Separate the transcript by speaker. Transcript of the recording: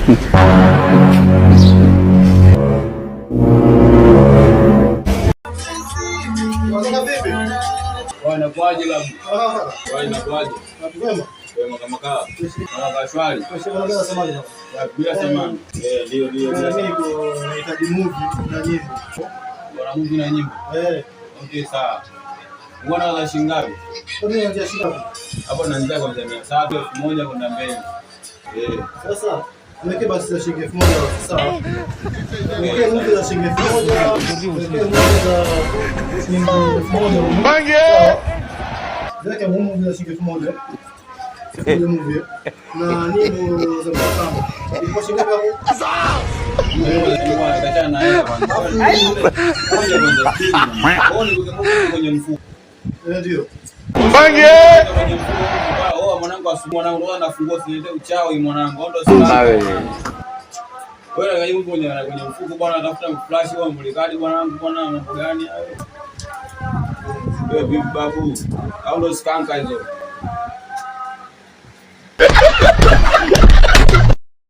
Speaker 1: Bwana kwaje babu? Bwana kwaje? Kwema. Kwema kama kaa. Bwana shwari. Bila samani. Ndio. Mimi nahitaji movie na nyimbo. Bwana movie na nyimbo. Okay sawa. Bwana la shilingi ngapi? Kwa nini unataka shilingi ngapi? Hapo naanza kwanza 700 1000 kwenda mbele. Sasa niweke basi za shilingi 1000 sawa. Niweke movie za shilingi 1000. Niweke movie za shilingi 1000. Bange! Zake movie za shilingi 1000. Ile movie na nyimbo za mapambo. Ilikuwa shilingi ngapi? Kacha na yeye kwanza. Kwenye mfuko. Ndio. Bange! Mwanangu asubuhi mwanangu anafungua silete uchawi mwanangu. Ndio sasa. Wewe kaimu kwenye mfuko bwana atafuta flash au mulikadi mwanangu bwana mambo gani hayo? Wewe bibi babu. Au ndo skanka hizo.